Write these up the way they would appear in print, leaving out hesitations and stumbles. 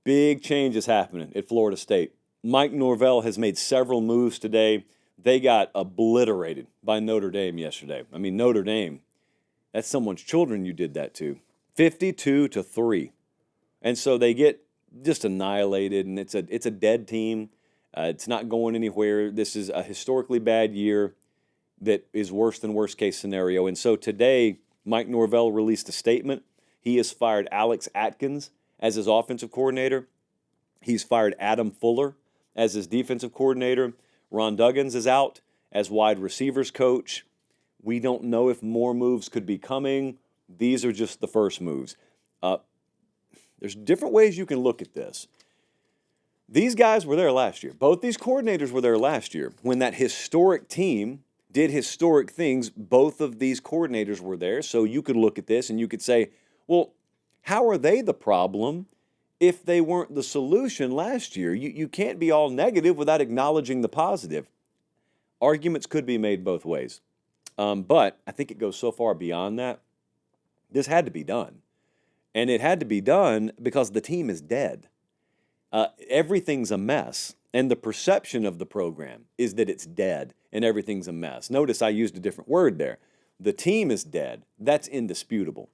Big changes happening at Florida State. Mike Norvell has made several moves today. They got obliterated by Notre Dame yesterday. I mean, Notre Dame, that's someone's children you did that to. 52-3. And so they get just annihilated, and it's a dead team. It's not going anywhere. This is a historically bad year that is worse than worst case scenario. And so today, Mike Norvell released a statement. He has fired Alex Atkins as his offensive coordinator. He's fired Adam Fuller as his defensive coordinator. Ron Duggins is out as wide receivers coach. We don't know if more moves could be coming. These are just the first moves. There's different ways you can look at this. These guys were there last year. Both these coordinators were there last year. When that historic team did historic things, both of these coordinators were there. So you could look at this and you could say, well, how are they the problem if they weren't the solution last year? You can't be all negative without acknowledging the positive. Arguments could be made both ways. But I think it goes so far beyond that. This had to be done. And it had to be done because the team is dead. Everything's a mess. And the perception of the program is that it's dead and everything's a mess. Notice I used a different word there. The team is dead. That's indisputable.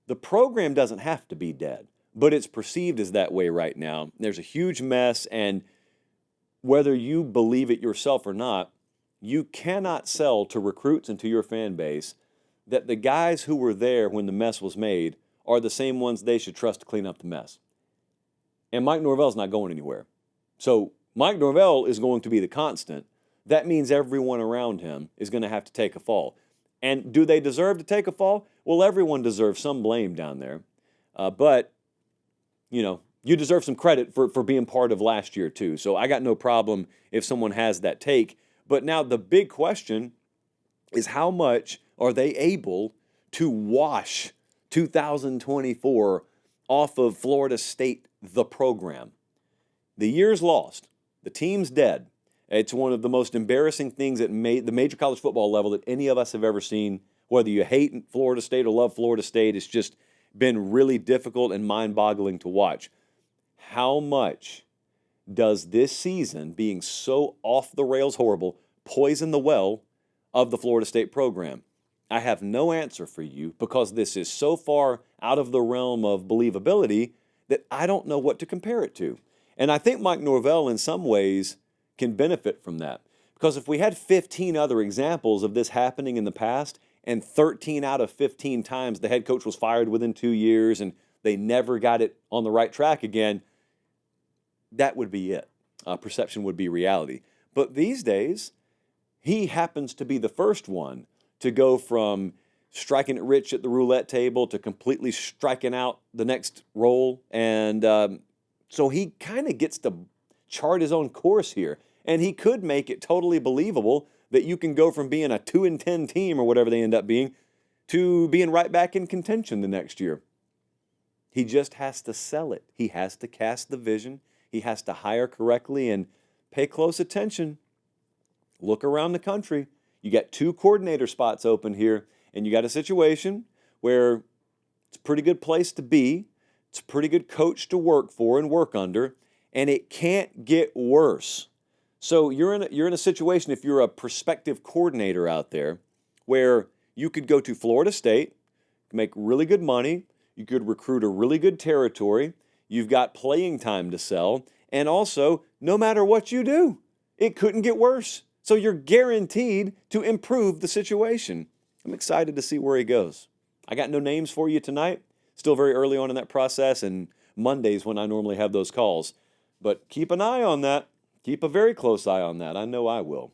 The program doesn't have to be dead, but it's perceived as that way right now. There's a huge mess, and whether you believe it yourself or not, you cannot sell to recruits and to your fan base that the guys who were there when the mess was made are the same ones they should trust to clean up the mess. And Mike Norvell's not going anywhere. So Mike Norvell is going to be the constant. That means everyone around him is going to have to take a fall. And do they deserve to take a fall? Well, everyone deserves some blame down there. But, you deserve some credit for being part of last year too. So I got no problem if someone has that take. But now the big question is, how much are they able to wash 2024 off of Florida State, the program? The year's lost. The team's dead. It's one of the most embarrassing things at the major college football level that any of us have ever seen. Whether you hate Florida State or love Florida State, it's just been really difficult and mind-boggling to watch. How much does this season, being so off the rails horrible, poison the well of the Florida State program? I have no answer for you because this is so far out of the realm of believability that I don't know what to compare it to. And I think Mike Norvell, in some ways, can benefit from that. Because if we had 15 other examples of this happening in the past, and 13 out of 15 times the head coach was fired within 2 years and they never got it on the right track again, that would be it. Perception would be reality. But these days, he happens to be the first one to go from striking it rich at the roulette table to completely striking out the next roll. And so he kind of gets to chart his own course here. And he could make it totally believable that you can go from being a 2-10 team or whatever they end up being to being right back in contention the next year. He just has to sell it. He has to cast the vision. He has to hire correctly and pay close attention. Look around the country. You got 2 coordinator spots open here, and you got a situation where it's a pretty good place to be. It's a pretty good coach to work for and work under, and it can't get worse. So you're in a situation, if you're a prospective coordinator out there, where you could go to Florida State, make really good money, you could recruit a really good territory, you've got playing time to sell, and also, no matter what you do, it couldn't get worse. So you're guaranteed to improve the situation. I'm excited to see where he goes. I got no names for you tonight. Still very early on in that process, and Mondays when I normally have those calls. But keep an eye on that. Keep a very close eye on that. I know I will.